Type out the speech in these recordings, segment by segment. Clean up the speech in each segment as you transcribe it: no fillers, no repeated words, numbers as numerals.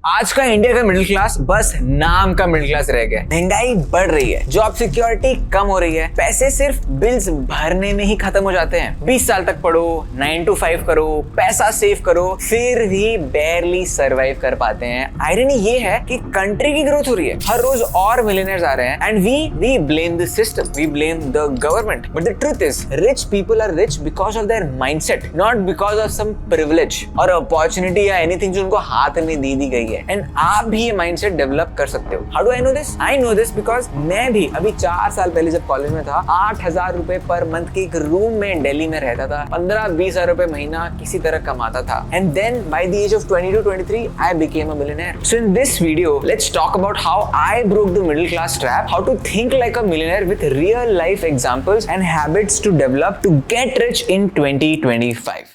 आज का इंडिया का मिडिल क्लास बस नाम का मिडिल क्लास रह गया। महंगाई बढ़ रही है, जॉब सिक्योरिटी कम हो रही है, पैसे सिर्फ बिल्स भरने में ही खत्म हो जाते हैं। 20 साल तक पढ़ो, 9 to 5 करो, पैसा सेव करो, फिर भी बेयरली सरवाइव कर पाते हैं। आयरनी ये है कि कंट्री की ग्रोथ हो रही है, हर रोज और मिलियनेयर्स आ रहे हैं, and we blame the system, we blame the government. But the truth is rich people are rich because of their mindset, not because of some privilege और अपॉर्चुनिटी या एनीथिंग जो उनको हाथ में दी गई है। एंड आप भी ये माइंडसेट डेवलप कर सकते हो। How do I know this? I know this because मैं भी अभी 4 साल पहले जब कॉलेज में था, 8,000 रुपए पर मंथ के एक रूम में दिल्ली में रहता था, 15-20 हजार रुपए महीना किसी तरह कमाता था। And then by the age of 22-23 I became a millionaire. So in this video let's talk about how I broke the middle class trap, how to think like a millionaire with real life examples and habits to develop to get rich in 2025।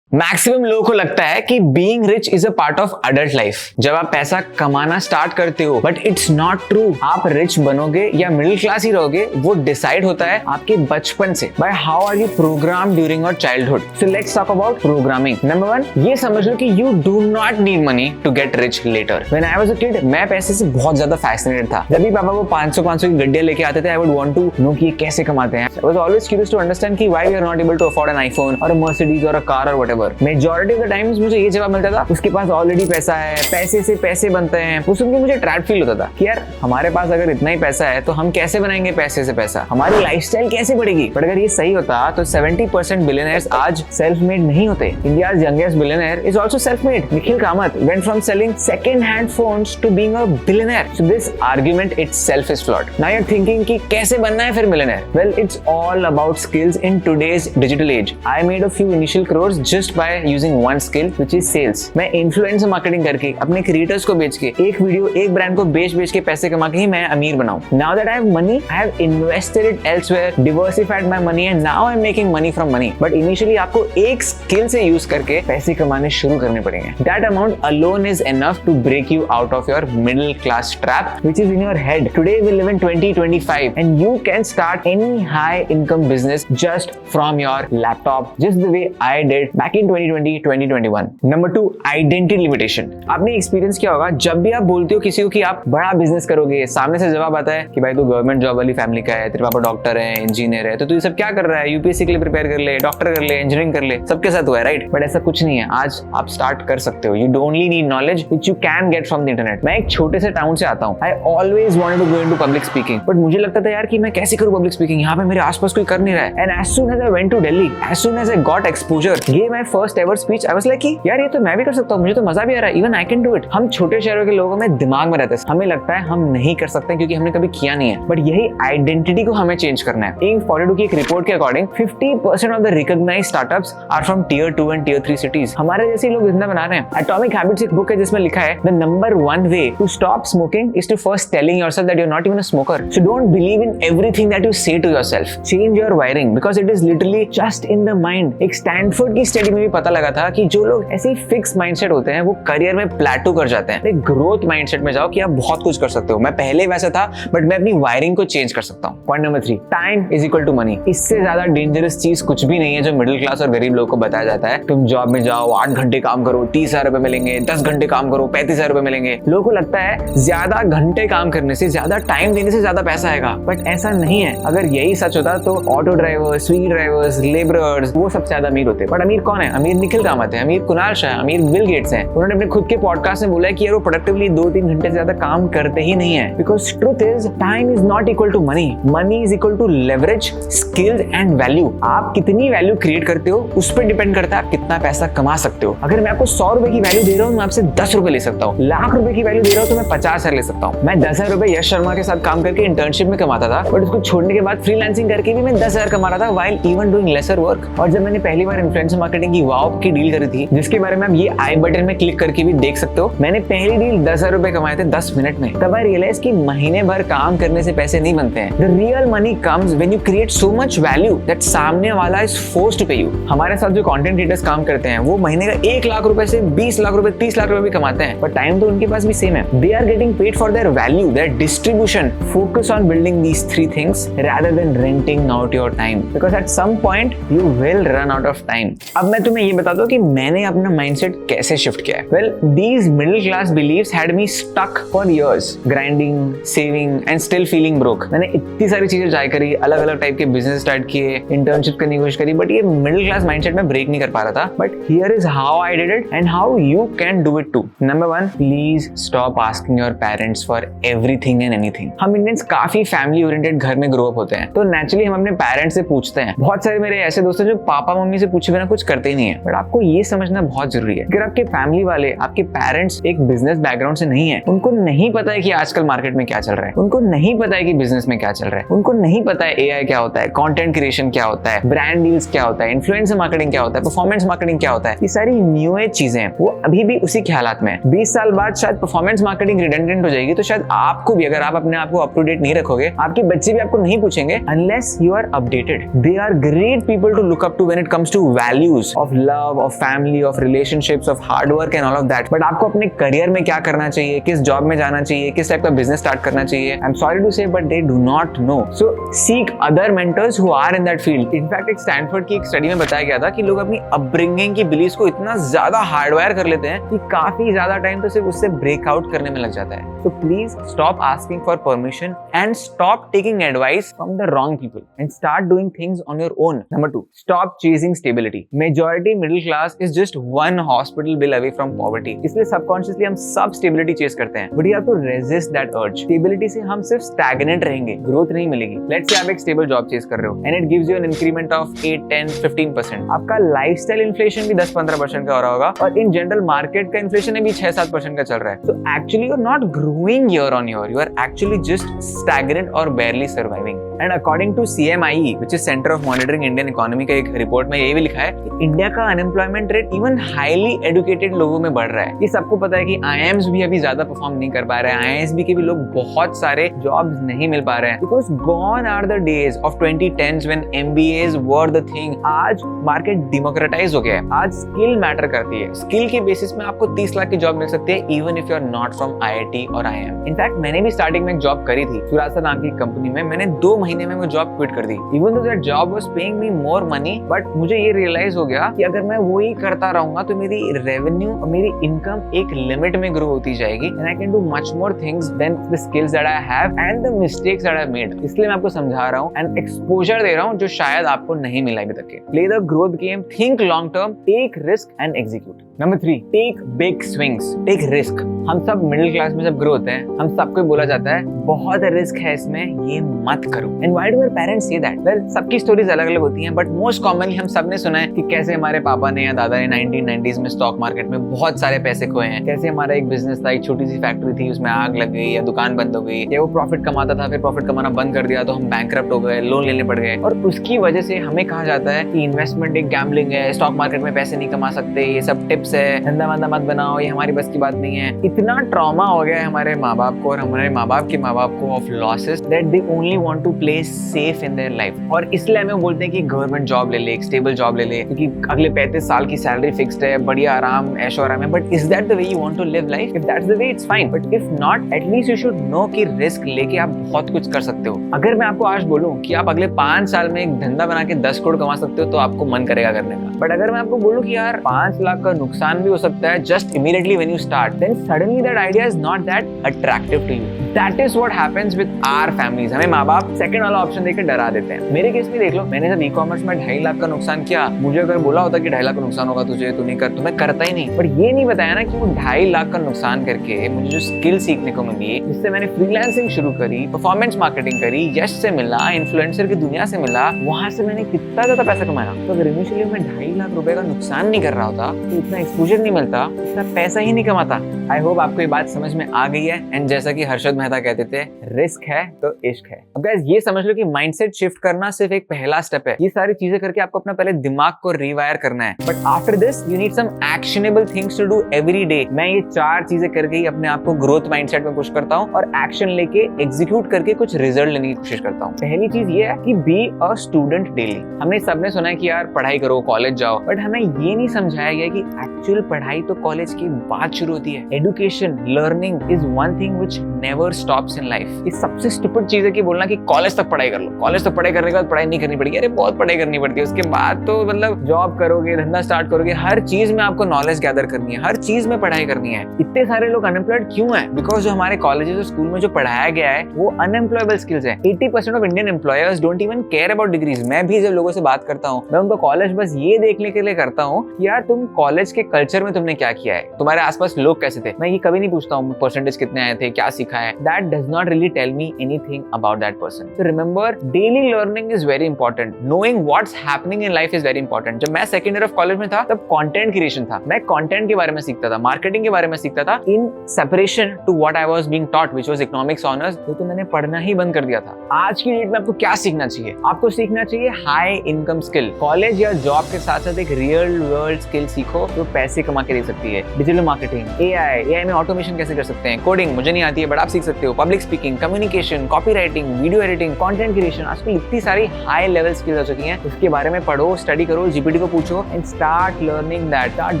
Maximum लोगों को लगता है कि being rich is a part of adult life, जब आप पैसा कमाना start करते हो, बट इट्स नॉट ट्रू। आप रिच बनोगे या मिडिल क्लास ही रहोगे वो डिसाइड होता है आपके बचपन से, by how are you program during your childhood. So let's talk about programming. Number 1, ये समझ लो कि you do not need money to get rich later. When I was a kid, मैं पैसे से बहुत ज्यादा फैसिनेटेड था। जब भी पापा वो 500 की गड्डियां लेके आते थे, I would want to know कि ये कैसे कमाते हैं। I was always curious to understand कि why we are not able to afford an iPhone और अ मर्सिडीज और अ कार और whatever. Majority of the times मुझे ये जवाब मिलता था, उसके पास ऑलरेडी पैसा है, पैसे से पैसे बनते हैं। वो सुन के मुझे ट्रैप फील होता था कि यार हमारे पास अगर इतना ही पैसा है तो हम कैसे बनाएंगे पैसे से पैसा, हमारी लाइफस्टाइल कैसे बढ़ेगी। बट अगर ये सही होता तो 70% बिलियनर्स आज सेल्फ मेड नहीं होते। India's youngest billionaire is also self made. Nikhil Kamath went from selling second hand phones to being a billionaire. So this argument itself is flawed. Now you are thinking कि कैसे बनना है फिर millionaire? Well, it's all about skills in today's digital age. I made a few initial crores just by using one skill which is sales। मैं influencer marketing करके अपने creators को बेच के, एक वीडियो एक ब्रांड को बेच के पैसे कमा के ही मैं अमीर बनाऊं। Now that I have money, I have invested it elsewhere, diversified my money and now I'm making money from money। But initially आपको एक स्किल से यूज करके पैसे कमाने शुरू करने पड़ेंगे। That amount alone is enough to break you out of your middle class trap which is in your head। Today we live in 2025 and you can start any high income business just from your laptop, just the way I did back in 2020-2021। Number 2, identity limitation. आपने experience किया होगा, जब भी आप बोलते हो किसी को कि आप बड़ा बिजनेस करोगे, सामने से जवाब आता है कि भाई तू गवर्नमेंट जॉब वाली फैमिली का है, तेरे पापा डॉक्टर है, इंजीनियर है, तो तू ये सब क्या कर रहा है? यूपीएससी के लिए प्रिपेयर कर ले, डॉक्टर कर ले, इंजीनियरिंग कर ले, सबके साथ हुआ है, राइट? बट ऐसा कुछ नहीं है। आज आप स्टार्ट कर सकते हो। You only need knowledge which you can get from the internet. मैं एक छोटे से टाउन से आता हूँ। I always wanted to go into public speaking, but मुझे लगता था यार कि मैं कैसे करूँ पब्लिक स्पीकिंग, यहाँ पे मेरे आसपास कोई कर नहीं रहा है। And as soon as I went to Delhi, as soon as I got exposure, give my first ever speech, I was like कि यार ये तो मैं भी कर सकता हूँ, मुझे तो मजा भी आ रहा है, even I can do it. हम छोटे शहरों के लोगों में दिमाग में रहते हैं, हमें लगता है हम नहीं कर सकते क्योंकि हमने कभी किया नहीं है। बट यही आइडेंटिटी को हमें चेंज करना है। इंक 42 की एक रिपोर्ट के according 50% of the recognised startups are from Tier 2 and Tier 3 cities. हमारे जैसे लोग जितना बना रहे हैं। एटॉमिक हैबिट्स एक बुक है जिसमें लिखा है the number 1 way to stop smoking is to first telling yourself that you are not even a smoker. So don't believe in everything that you say to yourself. Change your wiring because it is literally just in the mind. एक Stanford की study में भी पता लगा था कि जो लोग ऐसे ही फिक्स माइंडसेट होते हैं वो करियर में प्लेटू कर जाते हैं। एक ग्रोथ माइंडसेट में जाओ कि आप बहुत कुछ कर सकते हो। मैं पहले वैसा था बट मैं अपनी वायरिंग को चेंज कर सकता हूँ। Point number 3, time is equal to money. इससे ज्यादा डेंजरस चीज कुछ भी नहीं है जो मिडिल क्लास और गरीब लोगों को बताया जाता है। तुम जॉब में जाओ, 8 घंटे काम करो, 30,000 रुपए मिलेंगे, 10 घंटे काम करो, 35,000 रुपए मिलेंगे। लोगों को लगता है ज्यादा घंटे काम करने से, ज्यादा टाइम देने से ज्यादा पैसा आएगा, बट ऐसा नहीं है। अगर यही सच होता तो auto drivers, Swiggy drivers, labourers वो सबसे ज्यादा अमीर होते। बट अमीर कौन है? अमीर निखिल कामत है, अमीर कुणाल शाह, अमीर बिल गेट्स हैं। उन्होंने अपने खुद के पॉडकास्ट में बोला है कि यार वो प्रोडक्टिवली 2-3 घंटे से ज्यादा काम करते ही नहीं है। Because truth is time is not equal to money, money is equal to leverage, skills and value. आप कितनी वैल्यू क्रिएट करते हो उस पर डिपेंड करता है आप कितना पैसा कमा सकते हो। अगर मैं आपको 100 रुपए की वैल्यू दे रहा हूँ, मैं आपसे 10 रुपए ले सकता हूँ। लाख रुपए की वैल्यू दे रहा हूँ तो मैं 50,000 ले सकता हूँ। मैं 10,000 रुपए यश शर्मा के साथ काम करके इंटर्नशिप में कमाता था, बट उसको छोड़ने के बाद फ्रीलांसिंग करके भी मैं 10,000 कमा रहा था while even doing lesser work. और जब मैंने पहली बार इन्फ्लुएंसर मार्केटिंग की वाव की डील करी थी, जिसके बारे में आप ये आई बटन में क्लिक करके भी देख सकते हो, मैंने पहली डील 10,000 रुपए कमाए थे 10 मिनट में। तब आई रियलाइज कि महीने भर काम करने से पैसे नहीं बनते हैं। The real money comes when you create so much value that सामने वाला इज फोर्स्ड टू पे यू। हमारे साथ जो कंटेंट क्रिएटर्स काम करते हैं वो महीने का 1 लाख रुपए से 20 लाख रुपए, 30 लाख रुपए भी कमाते हैं, पर टाइम तो उनके पास भी सेम है। They are getting paid for their value, their distribution. Focus on building these 3 things rather than renting out your time because at some point you will run out of time। अब मैं तुम्हें ये बताता हूँ कि मैंने अपना माइंडसेट कैसे शिफ्ट किया है। Well, these middle class beliefs had me stuck for years, grinding, saving and still feeling broke. मैंने इतनी सारी चीजें ट्राई करी, अलग अलग टाइप के बिजनेस स्टार्ट किए, इंटर्नशिप करने की कोशिश करी, बट ये मिडिल क्लास माइंडसेट में ब्रेक नहीं कर पा रहा था। But here is how I did it and how you can do it too. Number 1, please stop asking your parents for everything and anything. हम इंडियंस काफी फैमिली ओरिएंटेड घर में ग्रो अप होते हैं, तो नेचुरली हम अपने पेरेंट्स से पूछते हैं। बहुत सारे मेरे ऐसे दोस्त हैं जो पापा मम्मी से पूछे बिना कुछ करते ही नहीं है। बट आपको ये समझना बहुत जरूरी है, अगर आपके फैमिली वाले, आपके पेरेंट्स एक बिजनेस बैकग्राउंड से नहीं है, उनको नहीं पता है कि आजकल मार्केट में क्या चल रहा है, उनको नहीं पता है कि बिजनेस में क्या चल रहा है, उनको नहीं पता है एआई क्या होता है, कंटेंट क्रिएशन क्या होता है, ब्रांड डील्स क्या होता है, इन्फ्लुएंसर मार्केटिंग क्या होता है, परफॉर्मेंस मार्केटिंग क्या होता है, ये सारी न्यू एज चीजें हैं, वो अभी भी उसी के हालात में है। 20 साल बाद शायद परफॉर्मेंस मार्केटिंग रिडेंडेंट हो जाएगी, तो शायद आपको भी, अगर आप अपने आप को अप टू डेट नहीं रखोगे, आपके बच्चे भी आपको नहीं पूछेंगे unless you are updated. They are great people to look up to when it comes to values of love, of family, of relationships, of hard work and all of that. But आपको अपने career में क्या करना चाहिए, किस job में जाना चाहिए, किस टाइप का बिजनेस स्टार्ट करना चाहिए, I'm sorry to say but they do not know. So seek other mentors who are in that field. In fact एक स्टैनफोर्ड की एक स्टडी में बताया गया था कि लोग अपनी अपब्रिंगिंग की बिलीव्स को इतना ज्यादा हार्डवायर कर लेते हैं कि काफी ज्यादा टाइम तो सिर्फ उससे ब्रेकआउट करने में लग जाता है। So please stop asking for permission and stop taking advice from the wrong people and start doing things on your own. Number 2, stop chasing stability. Majority middle class is just one hospital bill away from poverty. इसलिए subconsciously हम सब stability chase करते हैं, but you have to resist that urge. Stability से हम सिर्फ stagnant रहेंगे, growth नहीं मिलेगी। Let's say आप एक stable job chase कर रहे हो and it gives you an increment of 8, 10, 15%. आपका lifestyle inflation भी 10-15% का हो रहा होगा और in general market का inflation भी 6-7% का चल रहा है। So actually you're not growing year on year, you are actually just stagnant or barely surviving. And according to CMIE, which is Center of Monitoring Indian Economy का एक report में ये भी लिखा है कि इंडिया का unemployment rate even highly educated लोगों में बढ़ रहा है। ये सबको पता है कि IIMs भी अभी ज्यादा परफॉर्म नहीं कर पा रहे हैं, IISB के भी लोग बहुत सारे जॉब्स नहीं मिल पा रहे हैं, because gone are the days of 2010s when MBAs were the thing। आज मार्केट डेमोक्रेटाइज हो गया है, आज स्किल मैटर करती है, स्किल के बेसिस में आपको 30 लाख की जॉब मिल सकती है even if you are not from IIT और IIM। इनफैक्ट मैंने भी स्टार्टिंग में एक जॉब करी थी सुरासा नाम की कंपनी में, मैंने 2 महीने में वो जॉब क्विट कर दी। Even though that job was paying me more money, but मुझे ये रियलाइज हो गया कि अगर मैं वही करता रहूंगा तो मेरी रेवेन्यू और मेरी इनकम एक लिमिट में ग्रो होती जाएगी and I can do much more things than the skills that I have and the mistakes that I have made. इसलिए मैं आपको समझा रहा हूँ एंड एक्सपोजर दे रहा हूँ जो शायद आपको नहीं मिला अभी तक के। Play the growth game, think long term, take risk and execute. Number 3, take big swings, take risk. हम सब मिडिल क्लास में जब ग्रो होते हैं, हम सबको बोला जाता है बहुत रिस्क है इसमें, ये मत करो। And why do our parents say that? Well, सबकी स्टोरीज अलग अलग होती हैं, बट मोस्ट कॉमनली हम सब ने सुना है कि कैसे हमारे पापा ने या दादा ने 1990s में स्टॉक मार्केट में बहुत सारे पैसे खोए हैं, कैसे हमारा एक बिजनेस था, एक छोटी सी फैक्ट्री थी, उसमें आग लग गई या दुकान बंद हो गई, या वो प्रॉफिट कमाता था फिर प्रॉफिट कमाना बंद कर दिया तो हम बैंकरप्ट हो गए, लोन लेने पड़ गए, और उसकी वजह से हमें कहा जाता है कि इन्वेस्टमेंट एक गैम्बलिंग है, स्टॉक मार्केट में पैसे नहीं कमा सकते, ये सब टिप्स है, धंधा वंधा मत बनाओ, ये हमारी बस की बात नहीं है। इतना ट्रॉमा हो गया है हमारे माँ बाप को और हमारे माँ बाप के माँ बाप को of losses that they only want to play safe in their life. और इसलिए हमें बोलते हैं कि गवर्नमेंट जॉब ले ले, एक स्टेबल जॉब ले ले, क्योंकि अगले 35 साल की सैलरी फिक्स्ड है, बढ़िया आराम ऐशो आराम है। But is that the way you want to live life? If that's the way it's fine, but if not, at least you should know कि रिस्क लेके आप बहुत कुछ कर सकते हो। अगर मैं आपको आज बोलूं कि आप अगले 5 साल में एक धंधा बना के 10 करोड़ कमा सकते हो तो आपको मन करेगा करने का। बट अगर मैं आपको बोलूं कि यार 5 लाख का नुकसान भी हो सकता है just immediately when you start, then suddenly that idea is not that attractive to you. That is what happens with our families. हमें माँ बाप सेकंड वाला ऑप्शन देकर डरा देते हैं। मेरे केस में देख लो, मैंने जब ई-कॉमर्स में 2.5 लाख का नुकसान किया, मुझे अगर बोला होता कि 2.5 लाख का नुकसान होगा तुझे, तू नहीं कर, तो मैं करता ही नहीं। पर ये नहीं बताया ना कि वो 2.5 लाख का नुकसान करके मुझे जो स्किल सीखने को मिली, जिससे मैंने फ्रीलांसिंग शुरू करी, परफॉर्मेंस मार्केटिंग करी, यश से मिला, इन्फ्लुएंसर की दुनिया से मिला, वहां से मैंने कितना ज्यादा पैसा कमाया। तो अगर इनिशियली मैं 2.5 लाख रुपए का नुकसान नहीं कर रहा होता तो इतना एक्सपोजर नहीं मिलता, इतना पैसा ही नहीं कमाता। आई होप आपको ये बात समझ में आ गई है। एंड जैसा कि हर्षद मेहता कहते थे, रिस्क है तो इश्क है। अब गाइस ये समझ लो कि माइंडसेट शिफ्ट करना सिर्फ एक पहला स्टेप है। ये सारी चीजें करके आपको अपना पहले दिमाग को रिवायर करना है, but after this you need some actionable things to do every day. मैं ये 4 चीजें करके ही अपने आप को ग्रोथ माइंडसेट में पुश करता हूँ और एक्शन लेके एग्जीक्यूट करके कुछ रिजल्ट लेने की कोशिश करता हूँ। पहली चीज ये है कि बी अ स्टूडेंट डेली। हमने सबने सुना है कि यार पढ़ाई करो, कॉलेज जाओ, बट हमें ये नहीं समझाया गया कि एक्चुअल पढ़ाई तो कॉलेज के बाद शुरू होती है। Education, learning is one thing which never stops in life. ये सबसे स्टूपिड चीज है कि बोलना कि कॉलेज तक पढ़ाई कर लो, कॉलेज तक पढ़ाई करने के बाद पढ़ाई नहीं करनी पड़ेगी। अरे बहुत पढ़ाई करनी पड़ती है, उसके बाद तो मतलब जॉब करोगे, धंधा स्टार्ट करोगे, हर चीज में आपको नॉलेज गैदर करनी है, हर चीज में पढ़ाई करनी है। इतने सारे लोग अनएम्प्लॉयड क्यों है? बिकॉज जो हमारे कॉलेजेस और स्कूल में जो पढ़ाया गया है वो अनएम्प्लॉयबल स्किल्स है। 80% of Indian employers don't even care about degrees. मैं भी जब लोगों से बात करता हूँ, मैं उनको कॉलेज बस ये देखने के लिए करता हूँ कि यार तुम कॉलेज के कल्चर में तुमने क्या किया है, तुम्हारे आसपास लोग कैसे थे। मैं ये कभी नहीं पूछता हूँ परसेंटेज कितने आए थे, क्या सीखा है। That does not really tell me anything about that person. So remember, daily learning is very important. Knowing what's happening in life is very important. जब मैं सेकंड ईयर ऑफ कॉलेज में था तब कंटेंट क्रिएशन था। मैं content के बारे में सीखता था, मार्केटिंग के बारे में सीखता था, in separation to what I was being taught which was economics honours. तो मैंने पढ़ना ही बंद कर दिया था। आज की डेट में आपको क्या सीखना चाहिए? आपको सीखना चाहिए हाई इनकम स्किल। कॉलेज या जॉब के साथ साथ एक रियल वर्ल्ड स्किल सीखो जो पैसे कमा के दे सकती है। डिजिटल मार्केटिंग, एआई में ऑटोमेशन कैसे कर सकते हैं, कोडिंग मुझे नहीं आती है बट आप सीख सकते हो, public speaking, communication, copywriting, video editing, content creation. आजकल इतनी सारी हाई लेवल स्किल्स हो चुकी हैं, उसके बारे में पढ़ो, स्टडी करो, जीपीटी को पूछो and start learning that, start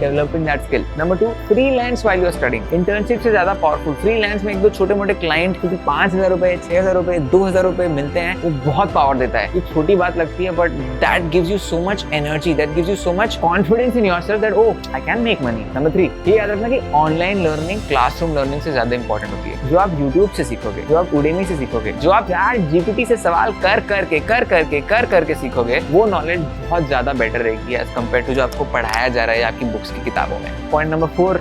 developing that skill. Number 2, freelance while you are studying. Internship से ज्यादा पावरफुल फ्रीलांस में एक दो छोटे मोटे क्लाइंट क्योंकि 5,000 रुपए, 6,000 रुपए, 2,000 रुपए मिलते हैं, वो बहुत पावर देता है। ये छोटी बात लगती है but that gives you so much energy, that gives you so much confidence in yourself that oh I can make money. Number 3, ये याद रखना कि ऑनलाइन लर्निंग क्लासरूम लर्निंग से ज्यादा इंपॉर्टेंट होती है। जो आप यूट्यूब से सीखोगे, जो आप उडेमी से सीखोगे, जो आप ChatGPT से सवाल कर करके सीखोगे, वो नॉलेज बहुत ज्यादा बेटर रहेगी एज कम्पेयर टू जो आपको पढ़ाया जा रहा है आपकी बुक्स की किताबों में। पॉइंट नंबर 4,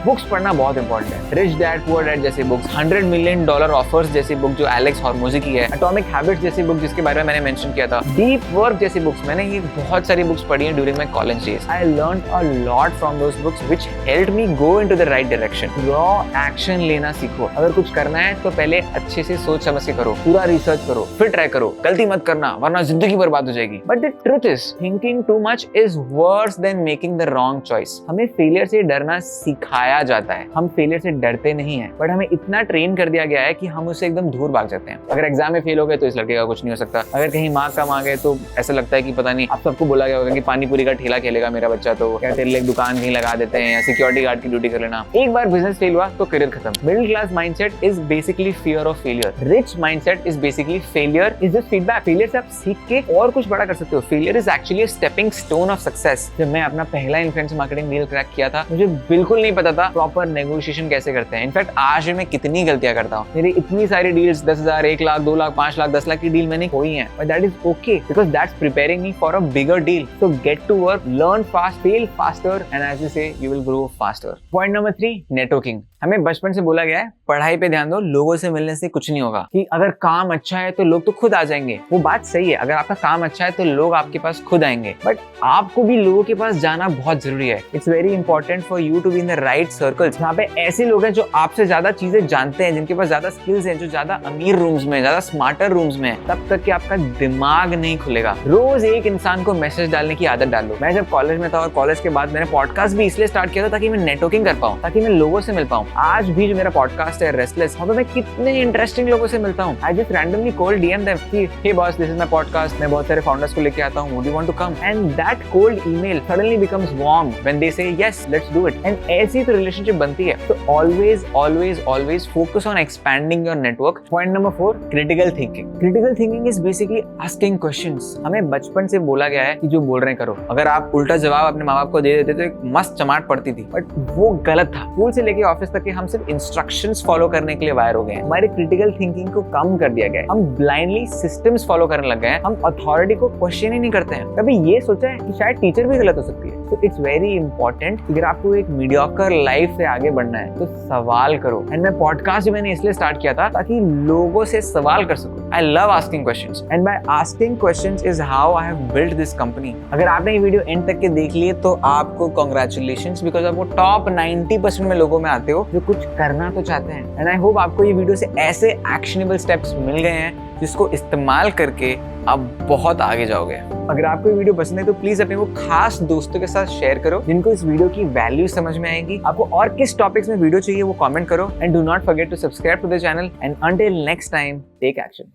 बुक्स पढ़ना बहुत इंपॉर्टेंट है। रिच डैड पुअर डैड जैसी बुक्स, $100 मिलियन ऑफर्स जैसी बुक जो एलेक्स हॉर्मोजी की है, एटॉमिक हैबिट्स जैसी बुक जिसके बारे में मैंने मेंशन किया था, डीप वर्क जैसी बुक्स, मैंने ये बहुत सारी बुक्स पढ़ी हैं during my college days. I learned a lot from those books which helped me go into the right direction. Raw action लेना सीखो। अगर कुछ करना है तो पहले अच्छे से सोच समझ के करो, पूरा रिसर्च करो, फिर ट्राई करो, गलती मत करना वरना जिंदगी बर्बाद हो जाएगी। But the truth is thinking too much is worse than making the wrong choice. हमें फेलियर से डरना सिखाया जाता है, हम फेलियर से डरते नहीं है, बट हमें इतना ट्रेन कर दिया गया है कि हम उससे एकदम दूर भाग जाते हैं। अगर एग्जाम में फेल हो गए तो इस लड़के का कुछ नहीं हो सकता, अगर कहीं मार्क्स कम आ गए तो ऐसा लगता है कि पता नहीं, आप सबको बोला गया होगा कि पानी पूरी का ठेला खेलेगा मेरा बच्चा, तो क्या तेरे लिए दुकान कहीं लगा देते हैं या सिक्योरिटी गार्ड की ड्यूटी कर लेना। एक बार बिजनेस फेल हुआ तो करियर खत्म। Middle class mindset is basically fear of failure. Rich mindset is basically failure is just feedback. Failure से आप सीख के और कुछ बड़ा कर सकते हो। Failure is actually stepping stone of success. जब मैं अपना पहला इन्फ्लुएंसर मार्केटिंग डील क्रैक किया था, मुझे बिल्कुल नहीं पता था प्रॉपर नेगोशिएशन कैसे करते हैं। इनफैक्ट आज भी मैं कितनी गलतियां करता हूँ। मेरी इतनी सारी डील्स 10,000, 1 लाख, 2 लाख, 5 लाख, 10 लाख की डील मैंने खोई है, but that is okay because that's preparing me for a bigger deal. So get to work, learn fast, fail faster and as we say you will grow faster. Point number 3, networking. हमें बचपन से बोला गया है पढ़ाई पे ध्यान दो, लोगों से मिलने से कुछ नहीं होगा, कि अगर काम अच्छा है तो लोग तो खुद आ जाएंगे। वो बात सही है, अगर आपका काम अच्छा है तो लोग आपके पास खुद आएंगे, बट आपको भी लोगों के पास जाना बहुत जरूरी है। It's very important for you to be in the right circles, जहाँ पे ऐसे लोग हैं जो आपसे ज्यादा चीजें जानते हैं, जिनके पास ज्यादा स्किल्स हैं, जो ज्यादा अमीर रूम्स में, ज्यादा स्मार्टर रूम्स में, तब तक कि आपका दिमाग नहीं खुलेगा। रोज एक इंसान को मैसेज डालने की आदत डालो। मैं जब कॉलेज में था और कॉलेज के बाद मैंने पॉडकास्ट भी इसलिए स्टार्ट किया था ताकि मैं नेटवर्किंग कर पाऊँ, ताकि मैं लोगों से मिल पाऊँ। आज भी जो मेरा पॉडकास्ट है रेस्टलेस, वहाँ पे मैं कितने इंटरेस्टिंग लोगों से मिलता हूँ। I just randomly call DM them कि hey boss, this is my podcast, मैं बहुत सारे फाउंडर्स को लेके आता हूँ, would you want to come? And that cold email suddenly becomes warm when they say yes, let's do it. And ऐसी तो रिलेशनशिप बनती है। तो always focus on expanding your network. Point number 4, critical thinking. Critical thinking is basically asking questions. हमें बचपन से बोला गया है कि जो बोल रहे हैं करो। अगर आप उल्टा जवाब अपने माँ बाप को दे देते तो एक मस्त चमाट पड़ती थी, बट वो गलत था। स्कूल से लेके ऑफिस तक के हम सिर्फ इंस्ट्रक्शंस फॉलो करने के लिए वायर हो गए हैं। हमारे क्रिटिकल थिंकिंग को कम कर दिया गया है। हम ब्लाइंडली सिस्टम्स फॉलो करने लग गए हैं। हम अथॉरिटी को क्वेश्चन ही नहीं करते हैं। कभी ये सोचा है कि शायद टीचर भी गलत हो सकती है? तो इट्स वेरी इंपॉर्टेंट, अगर आपको एक मीडियोकर लाइफ से आगे बढ़ना है तो सवाल करो। एंड मैं पॉडकास्ट मैंने इसलिए स्टार्ट किया था ताकि लोगों से सवाल कर सकूं। I love asking questions and by asking questions is how I have built this company. अगर आपने ये वीडियो एंड तक के देख लिए तो आपको कांग्रेचुलेशंस, बिकॉज आप वो टॉप 90% में लोगों में आते हो जो कुछ करना तो चाहते हैं। एंड आई होप आपको ये वीडियो से ऐसे एक्शनेबल स्टेप्स मिल गए हैं जिसको इस्तेमाल करके आप बहुत आगे जाओगे। अगर आपको ये वीडियो पसंद है तो प्लीज अपने वो खास दोस्तों के साथ शेयर करो जिनको इस वीडियो की वैल्यू समझ में आएगी। आपको और किस टॉपिक्स में वीडियो चाहिए वो कमेंट करो and do not forget to subscribe to the channel and until next time take action.